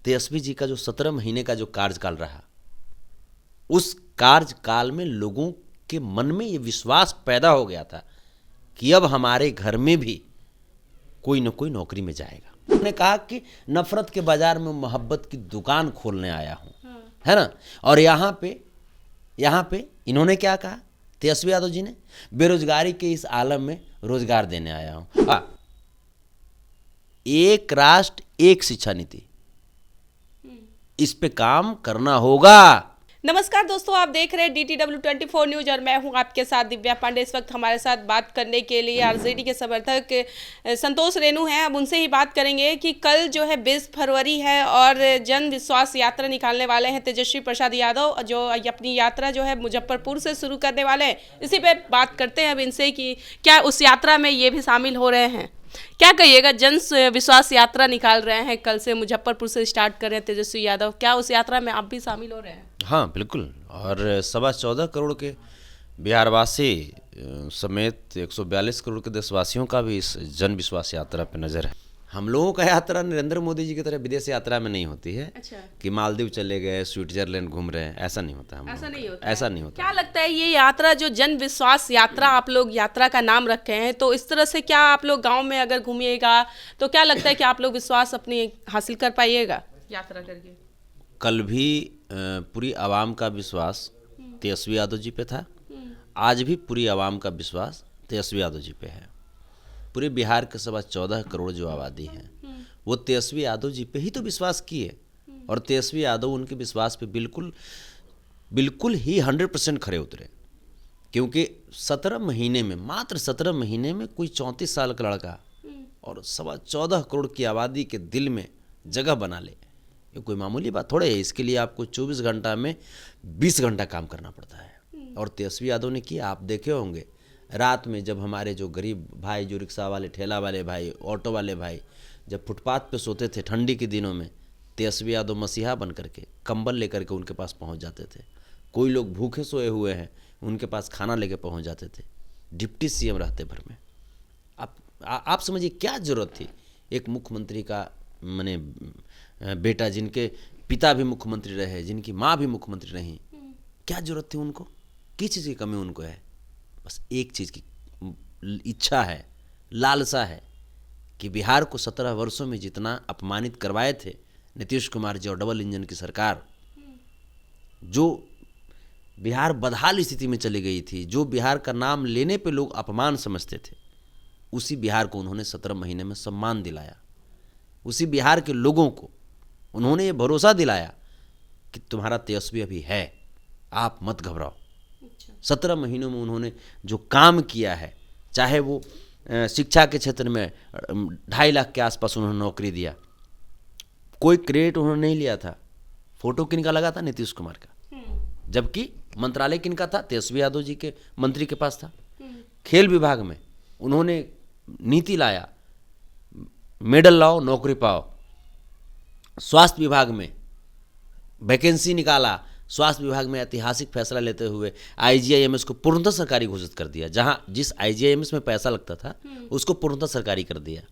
तेजस्वी जी का जो 17 महीने का जो कार्यकाल रहा, उस कार्यकाल में लोगों के मन में ये विश्वास पैदा हो गया था कि अब हमारे घर में भी कोई न कोई नौकरी में जाएगा। उन्होंने कहा कि नफरत के बाजार में मोहब्बत की दुकान खोलने आया हूं, है ना। और यहाँ पे इन्होंने क्या कहा, तेजस्वी यादव जी ने, बेरोजगारी के इस आलम में रोजगार देने आया हूं। एक राष्ट्र एक शिक्षा नीति, इस पे काम करना होगा। नमस्कार दोस्तों, आप देख रहे हैं DTW 24 न्यूज और मैं हूं आपके साथ दिव्या पांडे। इस वक्त हमारे साथ बात करने के लिए आरजेडी के समर्थक संतोष रेणु हैं। अब उनसे ही बात करेंगे कि कल जो है 20 फरवरी है और जन विश्वास यात्रा निकालने वाले हैं तेजस्वी प्रसाद यादव, जो अपनी यात्रा जो है मुजफ्फरपुर से शुरू करने वाले हैं। इसी पे बात करते हैं अब इनसे कि क्या उस यात्रा में ये भी शामिल हो रहे हैं। क्या कहिएगा, जन विश्वास यात्रा निकाल रहे हैं, कल से मुजफ्फरपुर से स्टार्ट कर रहे हैं तेजस्वी यादव, क्या उस यात्रा में आप भी शामिल हो रहे हैं? हाँ बिल्कुल, और 14.25 करोड़ के बिहारवासी समेत 142 करोड़ के देशवासियों का भी इस जन विश्वास यात्रा पे नज़र है। हम लोगों का यात्रा नरेंद्र मोदी जी की तरह विदेश यात्रा में नहीं होती है। अच्छा। कि मालदीव चले गए, स्विट्जरलैंड घूम रहे हैं, ऐसा नहीं होता। ऐसा नहीं होता। क्या लगता है ये यात्रा जो जन विश्वास यात्रा आप लोग यात्रा का नाम रखे हैं, तो इस तरह से क्या आप लोग गाँव में अगर घूमिएगा तो क्या लगता है कि आप लोग विश्वास अपनी हासिल कर पाइएगा यात्रा करके? कल भी पूरी आवाम का विश्वास तेजस्वी यादव जी पे था, आज भी पूरी आवाम का विश्वास तेजस्वी यादव जी पे है। पूरे बिहार के 14.25 करोड़ जो आबादी है वो तेजस्वी यादव जी पे ही तो विश्वास किए, और तेजस्वी यादव उनके विश्वास पे बिल्कुल ही 100% खरे उतरे। क्योंकि 17 महीने में, मात्र 17 महीने में कोई 34 साल का लड़का और 14.25 करोड़ की आबादी के दिल में जगह बना ले, ये कोई मामूली बात थोड़े है। इसके लिए आपको 24 घंटा में 20 घंटा काम करना पड़ता है, और तेजस्वी यादव ने किया। आप देखे होंगे रात में जब हमारे जो गरीब भाई, जो रिक्शा वाले, ठेला वाले भाई, ऑटो वाले भाई जब फुटपाथ पे सोते थे ठंडी के दिनों में, तेजस्वी यादव मसीहा बन करके कंबल लेकर के उनके पास पहुंच जाते थे। कोई लोग भूखे सोए हुए हैं, उनके पास खाना लेके पहुंच जाते थे। डिप्टी CM रहते भर में। आप समझिए क्या ज़रूरत थी एक मुख्यमंत्री का, माने बेटा जिनके पिता भी मुख्यमंत्री रहे, जिनकी माँ भी मुख्यमंत्री रही, क्या जरूरत थी उनको? किस चीज़ की कमी उनको है? बस एक चीज़ की इच्छा है, लालसा है कि बिहार को 17 वर्षों में जितना अपमानित करवाए थे नीतीश कुमार जी और डबल इंजन की सरकार, जो बिहार बदहाल स्थिति में चली गई थी, जो बिहार का नाम लेने पे लोग अपमान समझते थे, उसी बिहार को उन्होंने 17 महीने में सम्मान दिलाया। उसी बिहार के लोगों को उन्होंने ये भरोसा दिलाया कि तुम्हारा तेजस्वी अभी है, आप मत घबराओ। 17 महीनों में उन्होंने जो काम किया है, चाहे वो शिक्षा के क्षेत्र में 2.5 लाख के आसपास उन्होंने नौकरी दिया, कोई क्रेडिट उन्होंने नहीं लिया था। फोटो किनका लगा था? नीतीश कुमार का, जबकि मंत्रालय किनका था? तेजस्वी यादव जी के मंत्री के पास था। खेल विभाग में उन्होंने नीति लाया, मेडल लाओ नौकरी पाओ। स्वास्थ्य विभाग में वैकेंसी निकाला, स्वास्थ्य विभाग में ऐतिहासिक फैसला लेते हुए IGIMS को पूर्णतः सरकारी घोषित कर दिया। जहां जिस IGIMS में पैसा लगता था उसको पूर्णतः सरकारी कर दिया।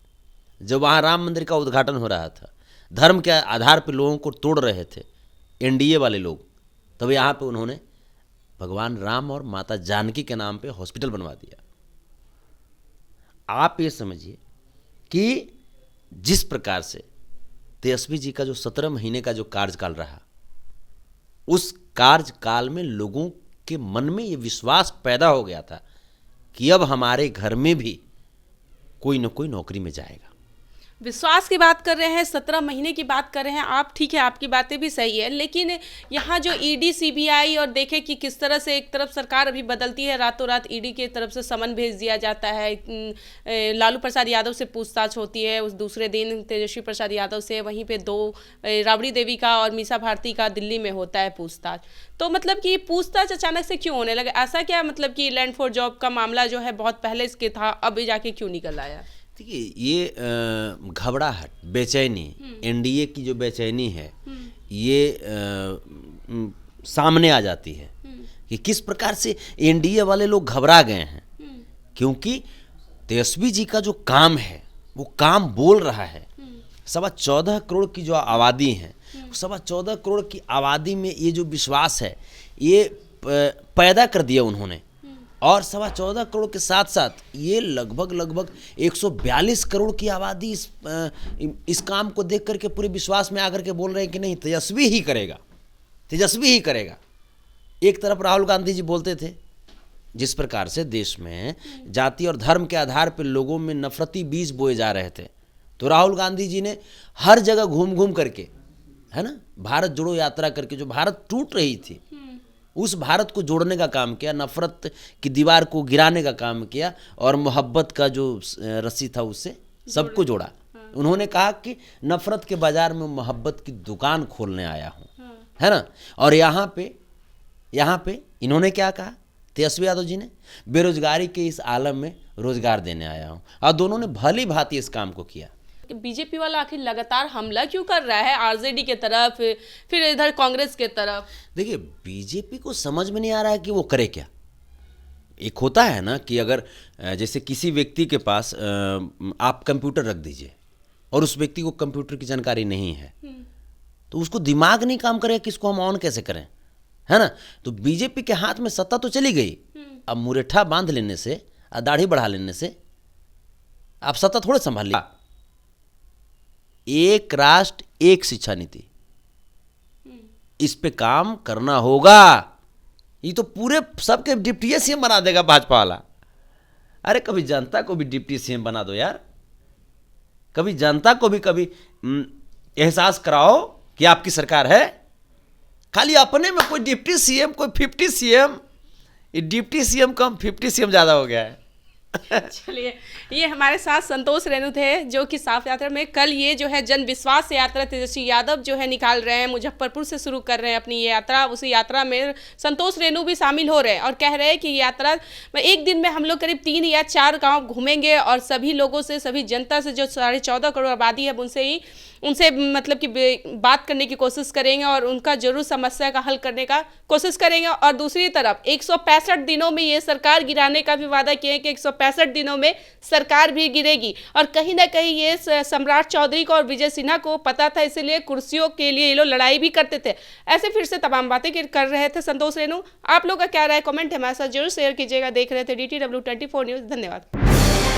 जब वहां राम मंदिर का उद्घाटन हो रहा था, धर्म के आधार पर लोगों को तोड़ रहे थे NDA वाले लोग, तब यहाँ पे उन्होंने भगवान राम और माता जानकी के नाम पे हॉस्पिटल बनवा दिया। आप ये समझिए कि जिस प्रकार से तेजस्वी जी का जो 17 महीने का जो कार्यकाल रहा, उस कार्यकाल में लोगों के मन में ये विश्वास पैदा हो गया था कि अब हमारे घर में भी कोई न कोई नौकरी में जाएगा। विश्वास की बात कर रहे हैं, 17 महीने की बात कर रहे हैं आप, ठीक है, आपकी बातें भी सही है, लेकिन यहाँ जो ED CBI और देखें कि किस तरह से एक तरफ सरकार अभी बदलती है, रातों रात ED की तरफ से समन भेज दिया जाता है, लालू प्रसाद यादव से पूछताछ होती है, उस दूसरे दिन तेजस्वी प्रसाद यादव से, वहीं पे 2 राबड़ी देवी का और मीसा भारती का दिल्ली में होता है पूछताछ। तो मतलब कि पूछताछ अचानक से क्यों होने लगा? ऐसा क्या मतलब कि लैंड फॉर जॉब का मामला जो है बहुत पहले इसके था, अब जाके क्यों निकल आया? देखिए, ये घबराहट, बेचैनी, NDA की जो बेचैनी है, ये सामने आ जाती है कि किस प्रकार से NDA वाले लोग घबरा गए हैं। क्योंकि तेजस्वी जी का जो काम है वो काम बोल रहा है। 14.25 करोड़ की जो आबादी है, 14.25 करोड़ की आबादी में ये जो विश्वास है ये पैदा कर दिया उन्होंने। और 14.25 करोड़ के साथ साथ ये लगभग 142 करोड़ की आबादी इस काम को देख करके पूरे विश्वास में आकर के बोल रहे हैं कि नहीं, तेजस्वी ही करेगा, तेजस्वी ही करेगा। एक तरफ राहुल गांधी जी बोलते थे, जिस प्रकार से देश में जाति और धर्म के आधार पर लोगों में नफरती बीज बोए जा रहे थे, तो राहुल गांधी जी ने हर जगह घूम घूम करके, है ना, भारत जोड़ो यात्रा करके जो भारत टूट रही थी उस भारत को जोड़ने का काम किया, नफरत की दीवार को गिराने का काम किया और मोहब्बत का जो रस्सी था उससे सबको जोड़ा। उन्होंने कहा कि नफरत के बाजार में मोहब्बत की दुकान खोलने आया हूँ, है ना। और यहाँ पे इन्होंने क्या कहा, तेजस्वी यादव जी ने, बेरोजगारी के इस आलम में रोजगार देने आया हूँ। और दोनों ने भली भांति इस काम को किया। बीजेपी वाला आखिर लगातार हमला क्यों कर रहा है आरजेडी के तरफ, फिर इधर कांग्रेस के तरफ? देखिए, बीजेपी को समझ में नहीं आ रहा है कि वो करे क्या। एक होता है ना कि अगर जैसे किसी व्यक्ति के पास आप कंप्यूटर रख दीजिए और उस व्यक्ति को कंप्यूटर की जानकारी नहीं है तो उसको दिमाग नहीं काम करेगा कि इसको हम ऑन कैसे करें, है ना। तो बीजेपी के हाथ में सत्ता तो चली गई, अब मुरेठा बांध लेने से, दाढ़ी बढ़ा लेने से आप सत्ता थोड़े संभाल लिया। एक राष्ट्र एक शिक्षा नीति, इस पे काम करना होगा। ये तो पूरे सबके डिप्टी सीएम बना देगा भाजपा वाला। अरे कभी जनता को भी डिप्टी सीएम बना दो यार, कभी जनता को भी कभी एहसास कराओ कि आपकी सरकार है। खाली अपने में कोई डिप्टी सीएम, कोई 50 सीएम, ये डिप्टी सीएम कम 50 सीएम ज़्यादा हो गया है। चलिए, ये हमारे साथ संतोष रेणु थे जो कि साफ यात्रा में कल ये जो है जन विश्वास यात्रा तेजस्वी यादव जो है निकाल रहे हैं, मुजफ्फरपुर से शुरू कर रहे हैं अपनी ये यात्रा। उसी यात्रा में संतोष रेणु भी शामिल हो रहे हैं और कह रहे हैं कि यात्रा में एक दिन में हम लोग करीब 3 या 4 गांव घूमेंगे और सभी लोगों से, सभी जनता से जो 14.25 करोड़ आबादी है उनसे मतलब कि बात करने की कोशिश करेंगे और उनका जरूर समस्या का हल करने का कोशिश करेंगे। और दूसरी तरफ 165 दिनों में ये सरकार गिराने का भी वादा किया है कि 165 दिनों में सरकार भी गिरेगी। और कहीं ना कहीं ये सम्राट चौधरी को और विजय सिन्हा को पता था, इसीलिए कुर्सियों के लिए ये लोग लड़ाई भी करते थे। ऐसे फिर से तमाम बातें कर रहे थे संतोष रेणु। आप लोग का क्या राय, कमेंट हमारे साथ जरूर शेयर कीजिएगा। देख रहे थे DTW 24 न्यूज़। धन्यवाद।